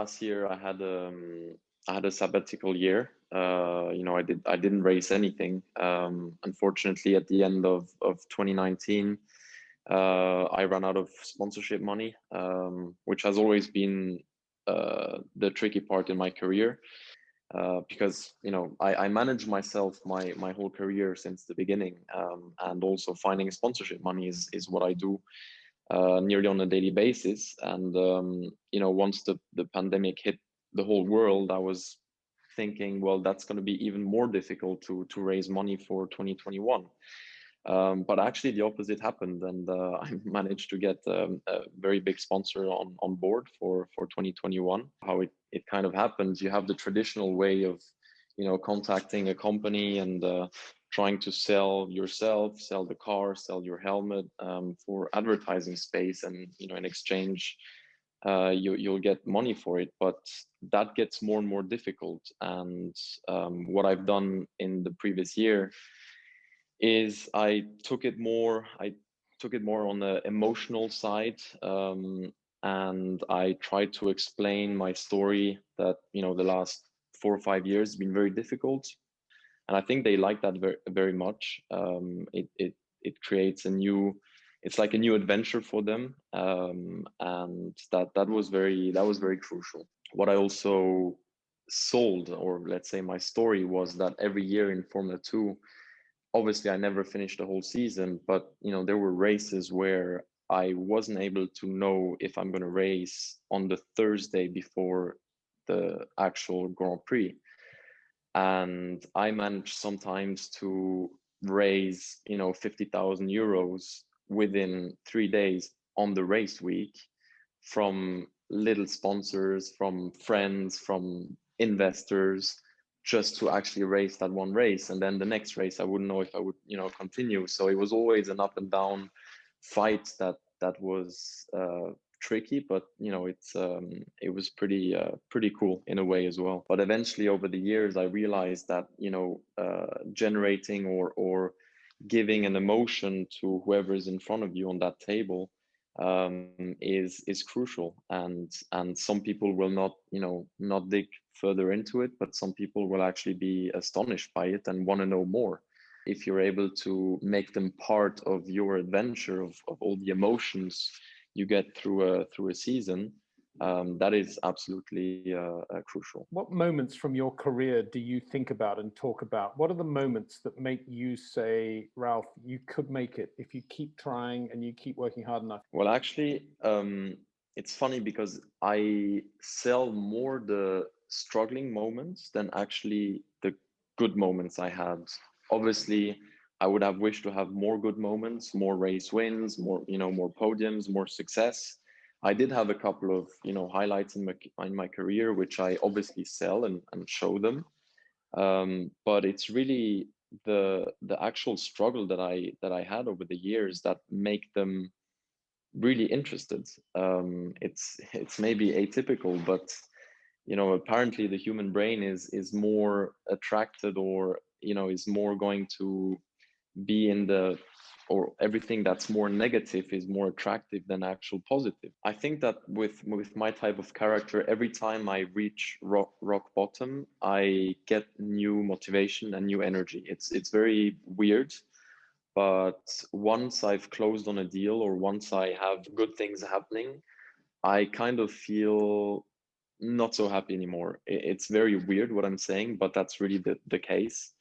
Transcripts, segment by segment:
Last year I had a sabbatical year. I didn't raise anything. Unfortunately, at the end of 2019, I ran out of sponsorship money, which has always been the tricky part in my career. Because I manage myself my whole career since the beginning, and also finding sponsorship money is what I do nearly on a daily basis. And once the pandemic hit the whole world, I was thinking, well, that's going to be even more difficult to raise money for 2021. But actually, the opposite happened, and I managed to get a very big sponsor on board for 2021. How it kind of happens, you have the traditional way of contacting a company and trying to sell yourself, sell the car, sell your helmet for advertising space, and in exchange you'll get money for it. But that gets more and more difficult. And what I've done in the previous year is I took it more on the emotional side, and I tried to explain my story that the last 4 or 5 years has been very difficult, and I think they like that very much. It creates it's like a new adventure for them, and that was very crucial. What I also sold, or let's say my story, was that every year in Formula 2, obviously I never finished the whole season, but there were races where I wasn't able to know if I'm going to race on the Thursday before the actual Grand Prix. And I managed sometimes to raise 50,000 euros within 3 days on the race week, from little sponsors, from friends, from investors, just to actually race that one race. And then the next race I wouldn't know if I would continue. So it was always an up and down fight that was tricky, but it was pretty cool in a way as well. But eventually, over the years, I realized that generating or giving an emotion to whoever is in front of you on that table is crucial. And some people will not dig further into it, but some people will actually be astonished by it and want to know more. If you're able to make them part of your adventure, of all the emotions you get through a season, that is absolutely crucial. What moments from your career do you think about and talk about? What are the moments that make you say, Ralph, you could make it if you keep trying and you keep working hard enough? Well, actually, it's funny because I sell more the struggling moments than actually the good moments I had. Obviously, I would have wished to have more good moments, more race wins, more podiums, more success. I did have a couple of highlights in my career, which I obviously sell and show them. But it's really the actual struggle that I had over the years that make them really interested. It's maybe atypical, but apparently the human brain is more attracted, or is more going to be in the, or everything that's more negative is more attractive than actual positive. I think that with my type of character, every time I reach rock bottom, I get new motivation and new energy. It's very weird, but once I've closed on a deal, or once I have good things happening, I kind of feel not so happy anymore. It's very weird what I'm saying, but that's really the case.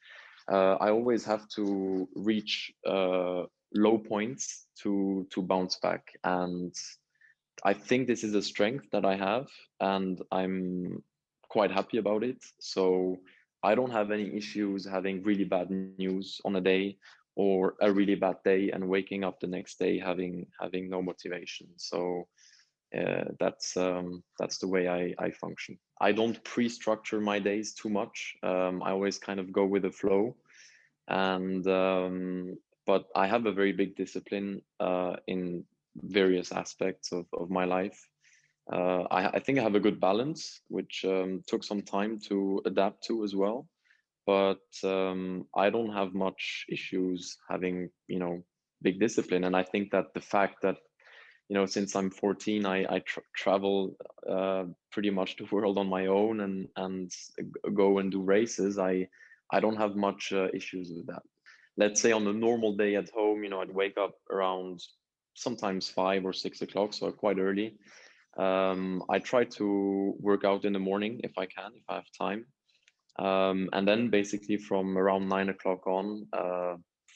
I always have to reach low points to bounce back, and I think this is a strength that I have, and I'm quite happy about it. So I don't have any issues having really bad news on a day, or a really bad day and waking up the next day having no motivation. So that's the way I function. I don't pre-structure my days too much. I always kind of go with the flow, and but I have a very big discipline in various aspects of my life. I think I have a good balance, which took some time to adapt to as well. But I don't have much issues having big discipline, and I think that the fact that since I'm 14, I travel pretty much the world on my own and go and do races. I don't have much issues with that. Let's say on a normal day at home, I'd wake up around sometimes 5 or 6 o'clock, so quite early. I try to work out in the morning if I can, if I have time. And then basically from around 9 o'clock on,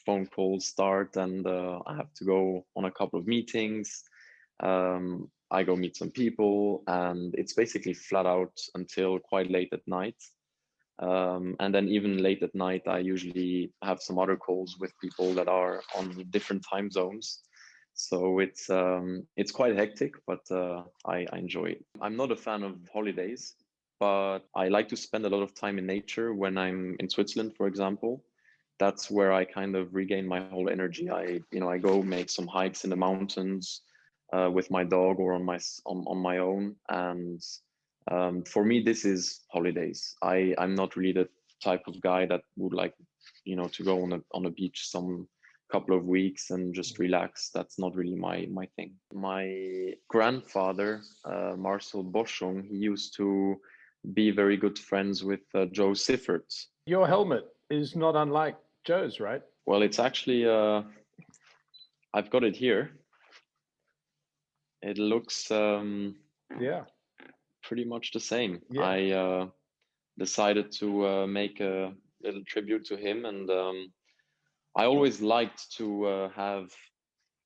phone calls start, and I have to go on a couple of meetings. I go meet some people, and it's basically flat out until quite late at night. And then even late at night, I usually have some other calls with people that are on different time zones. So it's quite hectic, but I enjoy it. I'm not a fan of holidays, but I like to spend a lot of time in nature when I'm in Switzerland, for example. That's where I kind of regain my whole energy. I go make some hikes in the mountains with my dog or on my own, and for me this is holidays. I'm not really the type of guy that would like to go on a beach some couple of weeks and just relax. That's not really my thing. My grandfather, Marcel Boschung, he used to be very good friends with Joe Siffert. Your helmet is not unlike Joe's, right? Well, it's actually I've got it here. It looks yeah, pretty much the same. Yeah. I decided to make a little tribute to him, and I always liked to have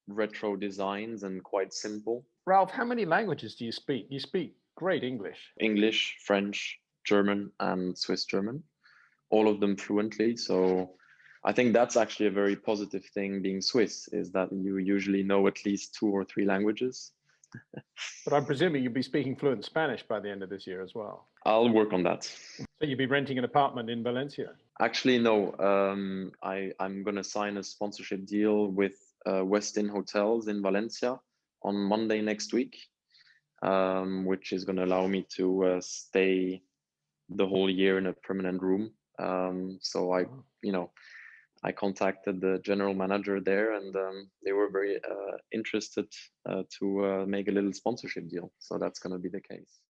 retro designs and quite simple. Ralph, how many languages do you speak? You speak great English. English, French, German, and Swiss German, all of them fluently. So I think that's actually a very positive thing being Swiss, is that you usually know at least 2 or 3 languages. But I'm presuming you'll be speaking fluent Spanish by the end of this year as well. I'll work on that. So you'll be renting an apartment in Valencia? Actually, no. I'm going to sign a sponsorship deal with Westin Hotels in Valencia on Monday next week, which is going to allow me to stay the whole year in a permanent room. So I contacted the general manager there, and they were very interested to make a little sponsorship deal. So that's going to be the case.